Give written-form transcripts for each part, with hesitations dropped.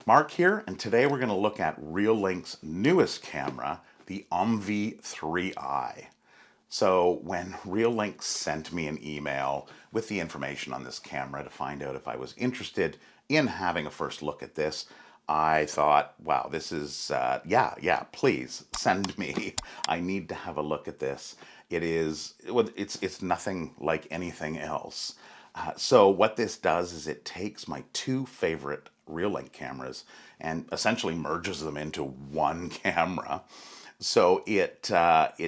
Mark here, and today we're going to look at Reolink's newest camera, the OMVI 3i. So when Reolink sent me an email with the information on this camera to find out if I was interested in having a first look at this, I thought, wow, this is, please send me. I need to have a look at this. It's nothing like anything else. So what this does is it takes my two favorite Reolink cameras and essentially merges them into one camera. So it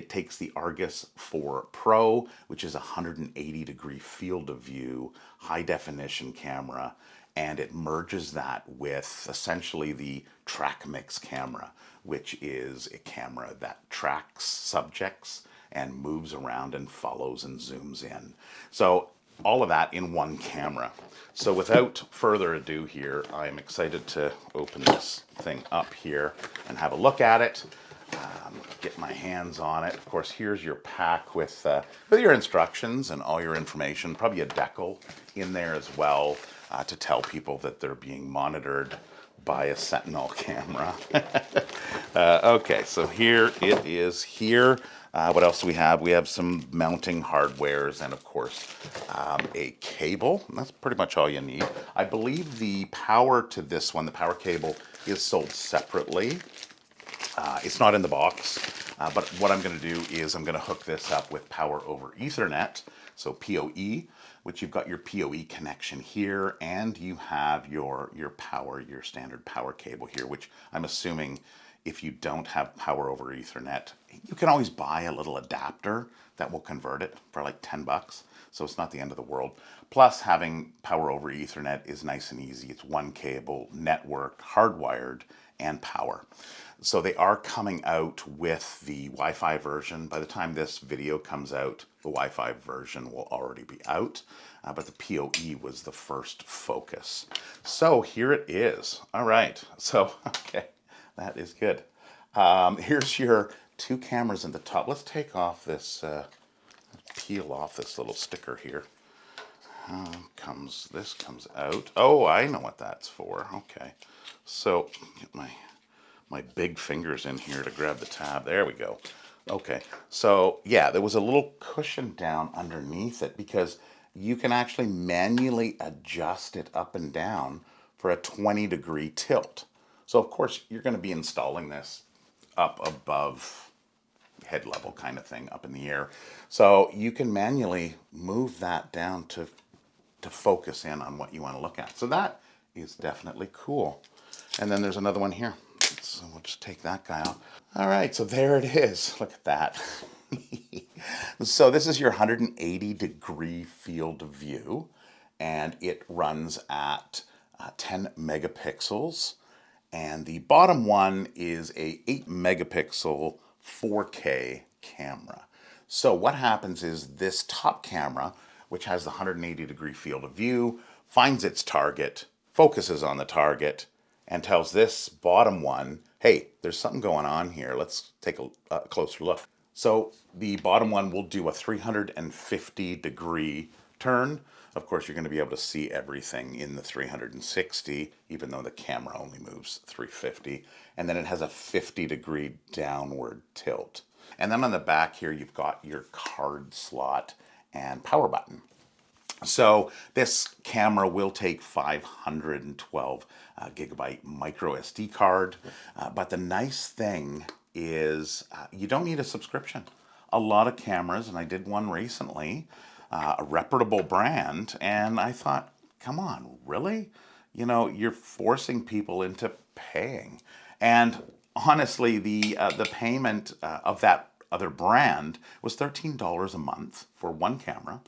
takes the Argus 4 Pro, which is a 180-degree field of view, high definition camera, and it merges that with essentially the Track Mix camera, which is a camera that tracks subjects and moves around and follows and zooms in. So all of that in one camera. So without further ado here, I'm excited to open this thing up here and have a look at it. Get my hands on it. Of course, here's your pack with your instructions and all your information. Probably a decal in there as well to tell people that they're being monitored by a Sentinel camera. Okay, so here it is here. What else do we have? We have some mounting hardwares and, of course, a cable. That's pretty much all you need. I believe the power to this one, the power cable, is sold separately. It's not in the box, but what I'm going to do is I'm going to hook this up with power over Ethernet, so PoE, which you've got your PoE connection here, and you have your standard power cable here, which I'm assuming if you don't have power over Ethernet, you can always buy a little adapter that will convert it for like 10 bucks. So it's not the end of the world. Plus, having power over Ethernet is nice and easy. It's one cable, networked, hardwired, and power. So they are coming out with the Wi-Fi version. By the time this video comes out, the Wi-Fi version will already be out, but the PoE was the first focus. So here it is. All right, so, okay, that is good. Here's your two cameras in the top. Let's take off this, peel off this little sticker here. This comes out. Oh, I know what that's for. Okay, so get my big fingers in here to grab the tab. There we go. Okay, so yeah, there was a little cushion down underneath it because you can actually manually adjust it up and down for a 20-degree tilt. So of course you're going to be installing this up above head level kind of thing, up in the air. So you can manually move that down to focus in on what you want to look at. So that is definitely cool. And then there's another one here. So we'll just take that guy off. All right, so there it is. Look at that. So this is your 180-degree field of view, and it runs at 10 megapixels. And the bottom one is a 8-megapixel 4K camera. So what happens is this top camera, which has the 180-degree field of view, finds its target, focuses on the target, and tells this bottom one, hey, there's something going on here. Let's take a closer look. So the bottom one will do a 350-degree turn. Of course, you're going to be able to see everything in the 360, even though the camera only moves 350. And then it has a 50-degree downward tilt. And then on the back here, you've got your card slot and power button. So this camera will take 512 gigabyte micro SD card, but the nice thing is you don't need a subscription. A lot of cameras, and I did one recently, a reputable brand, and I thought, come on, really? You know, you're forcing people into paying. And honestly, the payment of that other brand was $13 a month for one camera.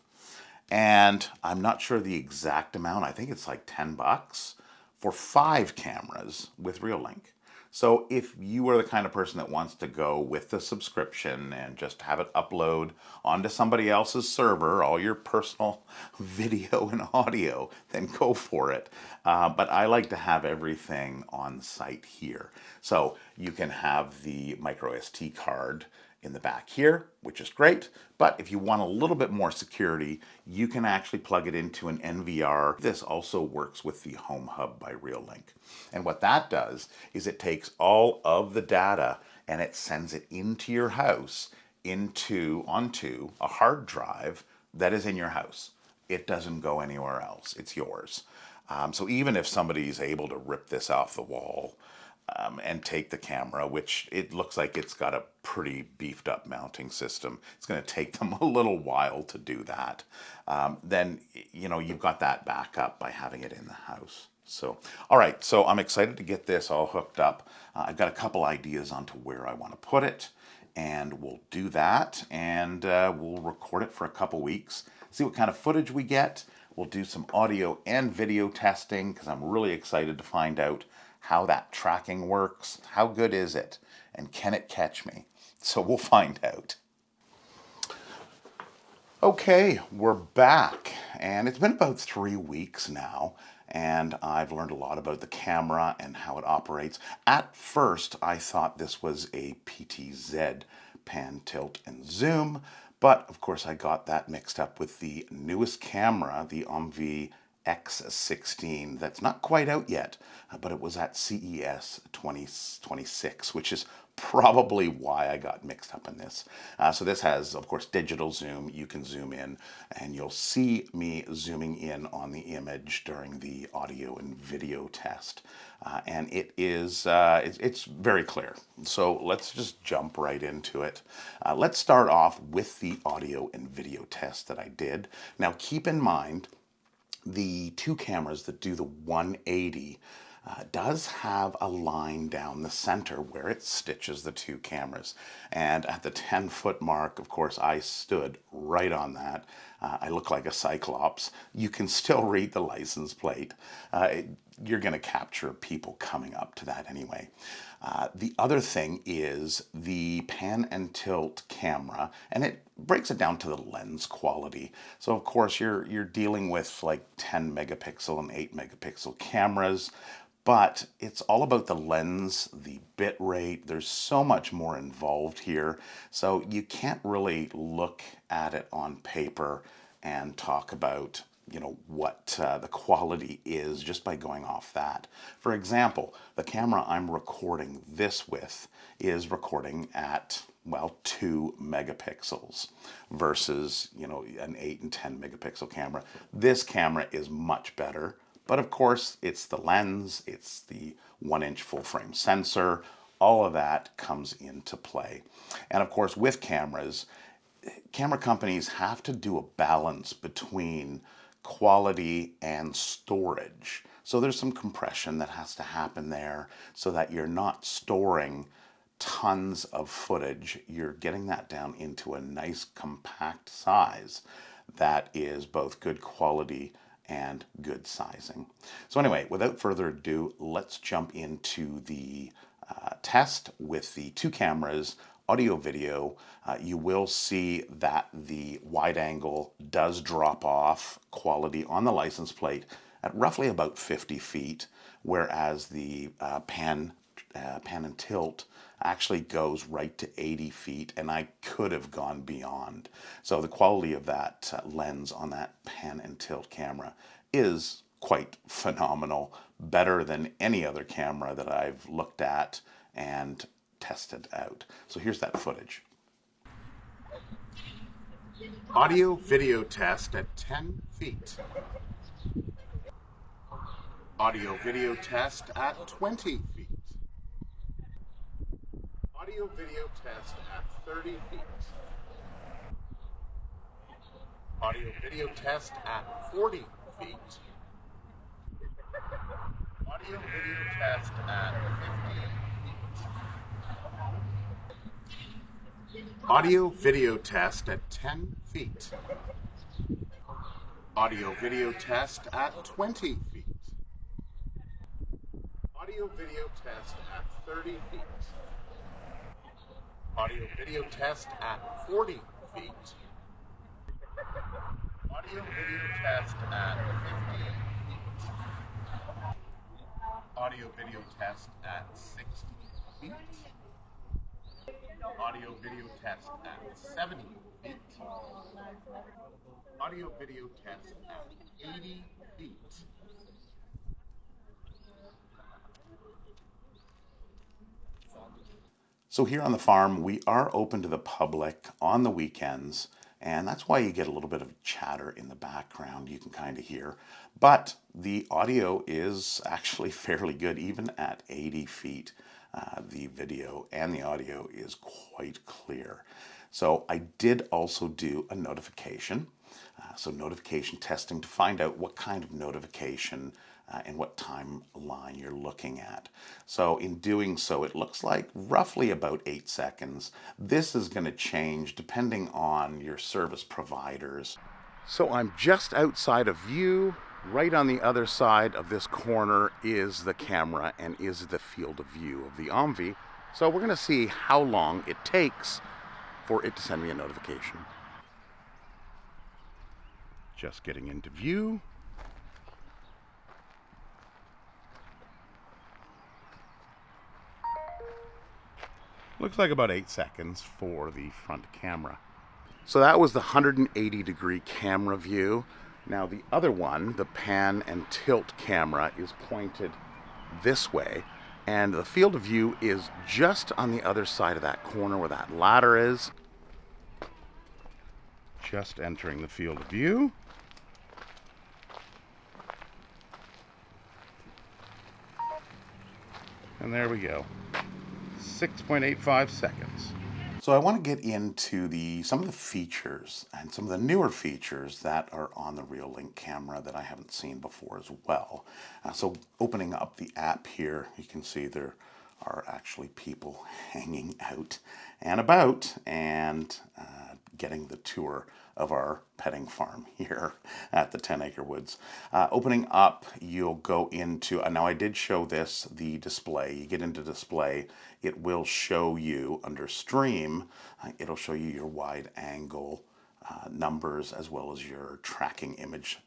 And I'm not sure the exact amount. I think it's like 10 bucks for 5 cameras with Reolink. So if you are the kind of person that wants to go with the subscription and just have it upload onto somebody else's server, all your personal video and audio, then go for it. But I like to have everything on site here. So you can have the micro SD card in the back here, which is great. But if you want a little bit more security, you can actually plug it into an NVR. This also works with the Home Hub by Reolink. And what that does is it takes all of the data and it sends it into your house onto a hard drive that is in your house. It doesn't go anywhere else. It's yours. So even if somebody's able to rip this off the wall and take the camera, which it looks like it's got a pretty beefed up mounting system, it's going to take them a little while to do that. Then, you know, you've got that backup by having it in the house. So, all right, so I'm excited to get this all hooked up. I've got a couple ideas onto where I want to put it, and we'll do that, and we'll record it for a couple weeks, see what kind of footage we get. We'll do some audio and video testing because I'm really excited to find out how that tracking works. How good is it? And can it catch me? So we'll find out. Okay, we're back, and it's been about 3 weeks now, and I've learned a lot about the camera and how it operates. At first, I thought this was a PTZ, pan, tilt, and zoom, but of course I got that mixed up with the newest camera, the OMVI X16, that's not quite out yet, but it was at CES 2026, which is probably why I got mixed up in this. So this has, of course, digital zoom. You can zoom in, and you'll see me zooming in on the image during the audio and video test. And it's very clear. So let's just jump right into it. Let's start off with the audio and video test that I did. Now, keep in mind, the two cameras that do the 180 does have a line down the center where it stitches the two cameras. And at the 10-foot mark, of course, I stood right on that. I look like a cyclops. You can still read the license plate. You're going to capture people coming up to that anyway. The other thing is the pan and tilt camera, and it breaks it down to the lens quality. So of course you're dealing with like 10 megapixel and 8 megapixel cameras, but it's all about the lens, the bit rate. There's so much more involved here. So you can't really look at it on paper and talk about, you know, what the quality is just by going off that. For example, the camera I'm recording this with is recording at, well, 2 megapixels versus, you know, an 8 and 10 megapixel camera. This camera is much better, but of course it's the lens, it's the 1-inch full frame sensor, all of that comes into play. And of course with cameras, camera companies have to do a balance between quality and storage. So there's some compression that has to happen there so that you're not storing tons of footage. You're getting that down into a nice compact size that is both good quality and good sizing. So anyway, without further ado, let's jump into the test with the two cameras, audio video. You will see that the wide angle does drop off quality on the license plate at roughly about 50 feet, whereas the pan and tilt actually goes right to 80 feet, and I could have gone beyond. So the quality of that lens on that pan and tilt camera is quite phenomenal, better than any other camera that I've looked at and tested out. So here's that footage. Audio video test at 10 feet. Audio video test at 20 feet. Audio video test at 30 feet. Audio video test at 40 feet. Audio video test at 50 feet. Audio video test at 10 feet. Audio video test at 20 feet. Audio video test at 30 feet. Audio video test at 40 feet. Audio video test at 50 feet. Audio video test at 60 feet. Audio video test at 70 feet. Audio video test at 80 feet. So here on the farm, we are open to the public on the weekends, and that's why you get a little bit of chatter in the background you can kind of hear. But the audio is actually fairly good, even at 80 feet. The video and the audio is quite clear. So I did also do a notification. So notification testing to find out what kind of notification and what timeline you're looking at. So in doing so, it looks like roughly about 8 seconds. This is going to change depending on your service providers. So I'm just outside of view. Right on the other side of this corner is the camera and is the field of view of the OMVI. So we're going to see how long it takes for it to send me a notification. Just getting into view. Looks like about 8 seconds for the front camera. So that was the 180-degree camera view. Now the other one, the pan and tilt camera, is pointed this way, and the field of view is just on the other side of that corner where that ladder is. Just entering the field of view. And there we go. 6.85 seconds. So I want to get into some of the features and some of the newer features that are on the Reolink camera that I haven't seen before as well. So opening up the app here, you can see there are actually people hanging out and about and getting the tour of our petting farm here at the 10 Acre Woods. Opening up, you'll go into, now I did show this, the display. You get into display, it will show you under stream, it'll show you your wide angle numbers as well as your tracking image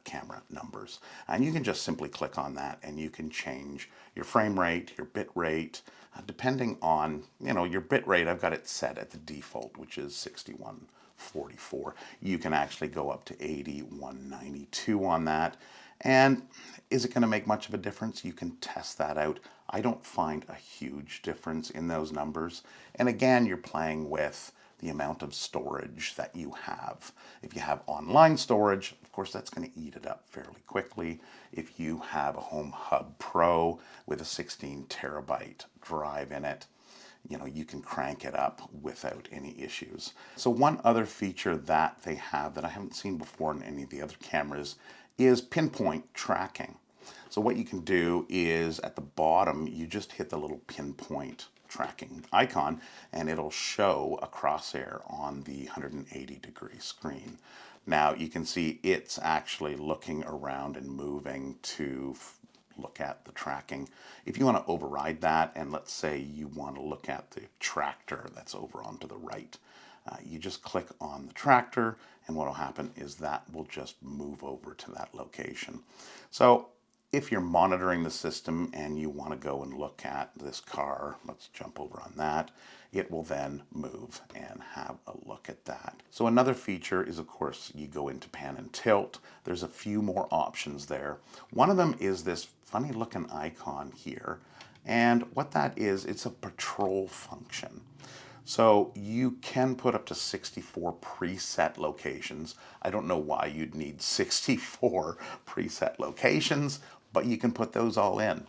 camera numbers. And you can just simply click on that and you can change your frame rate, your bit rate, depending on, your bit rate. I've got it set at the default, which is 6144. You can actually go up to 8192 on that. And is it going to make much of a difference? You can test that out. I don't find a huge difference in those numbers. And again, you're playing with the amount of storage that you have. If you have online storage, of course, that's going to eat it up fairly quickly. If you have a Home Hub Pro with a 16 terabyte drive in it, you can crank it up without any issues. So one other feature that they have that I haven't seen before in any of the other cameras is pinpoint tracking. So what you can do is at the bottom, you just hit the little pinpoint tracking icon and it'll show a crosshair on the 180-degree screen. Now you can see it's actually looking around and moving to look at the tracking. If you want to override that, and let's say you want to look at the tractor that's over on to the right, you just click on the tractor and what will happen is that will just move over to that location. So if you're monitoring the system and you want to go and look at this car, let's jump over on that, it will then move and have a look at that. So another feature is, of course, you go into pan and tilt. There's a few more options there. One of them is this funny looking icon here. And what that is, it's a patrol function. So you can put up to 64 preset locations. I don't know why you'd need 64 preset locations, but you can put those all in.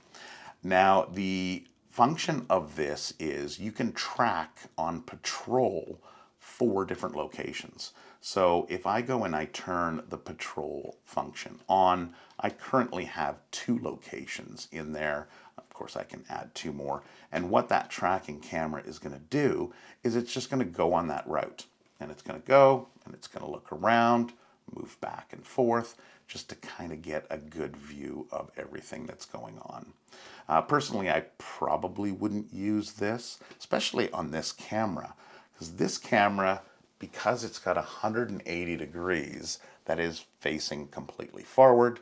Now, the function of this is you can track on patrol 4 different locations. So if I go and I turn the patrol function on, I currently have 2 locations in there. Of course, I can add 2 more. And what that tracking camera is going to do is it's just going to go on that route. And it's going to go and it's going to look around, move back and forth, just to kind of get a good view of everything that's going on. Personally, I probably wouldn't use this, especially on this camera, because this camera, because it's got 180 degrees, that is facing completely forward.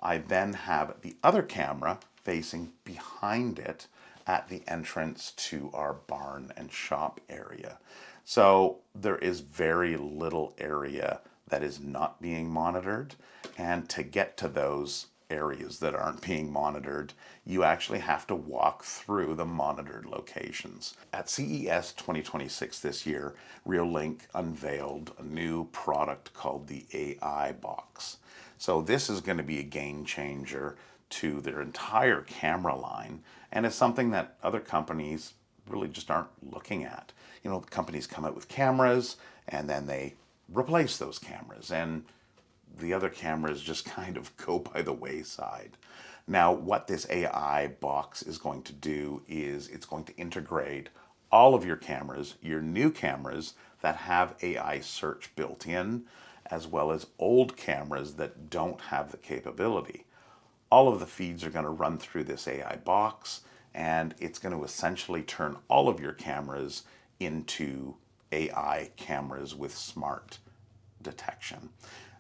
I then have the other camera facing behind it, at the entrance to our barn and shop area. So there is very little area that is not being monitored, and to get to those areas that aren't being monitored, you actually have to walk through the monitored locations. At CES 2026 this year, Reolink unveiled a new product called the AI Box. So this is going to be a game changer to their entire camera line, and it's something that other companies really just aren't looking at. You know, companies come out with cameras and then they replace those cameras, and the other cameras just kind of go by the wayside. Now, what this AI box is going to do is it's going to integrate all of your cameras, your new cameras that have AI search built in, as well as old cameras that don't have the capability. All of the feeds are going to run through this AI box, and it's going to essentially turn all of your cameras into AI cameras with smart detection.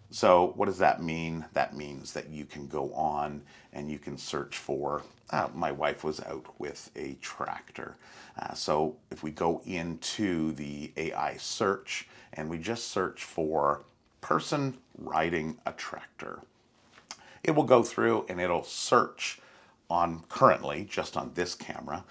So what does that mean? That means that you can go on and you can search for, my wife was out with a tractor. So if we go into the AI search and we just search for person riding a tractor, it will go through and it'll search on currently just on this camera.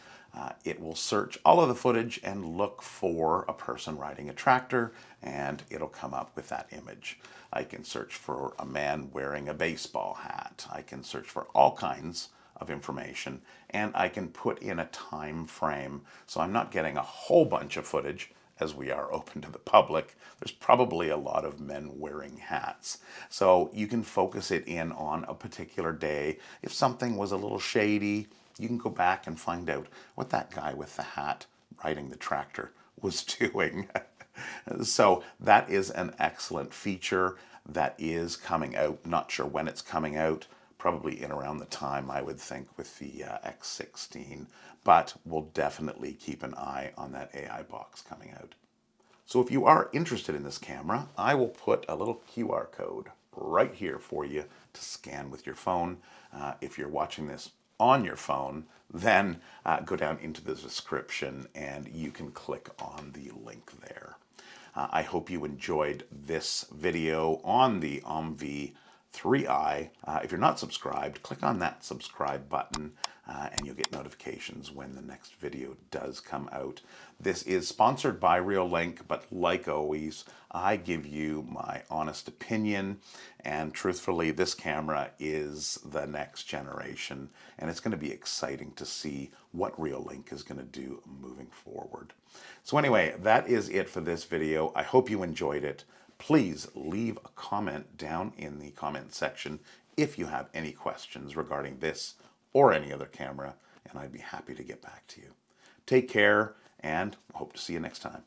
It will search all of the footage and look for a person riding a tractor, and it'll come up with that image. I can search for a man wearing a baseball hat. I can search for all kinds of information, and I can put in a time frame. So I'm not getting a whole bunch of footage. As we are open to the public, there's probably a lot of men wearing hats. So you can focus it in on a particular day. If something was a little shady, you can go back and find out what that guy with the hat riding the tractor was doing. So that is an excellent feature that is coming out. Not sure when it's coming out. Probably in around the time, I would think, with the X16, but we'll definitely keep an eye on that AI box coming out. So if you are interested in this camera, I will put a little QR code right here for you to scan with your phone. If you're watching this on your phone, then go down into the description and you can click on the link there. I hope you enjoyed this video on the OMVI 3i. If you're not subscribed, click on that subscribe button and you'll get notifications when the next video does come out. This is sponsored by Reolink, but like always, I give you my honest opinion, and truthfully, this camera is the next generation, and it's going to be exciting to see what Reolink is going to do moving forward. So anyway, that is it for this video. I hope you enjoyed it. Please leave a comment down in the comment section if you have any questions regarding this or any other camera, and I'd be happy to get back to you. Take care, and hope to see you next time.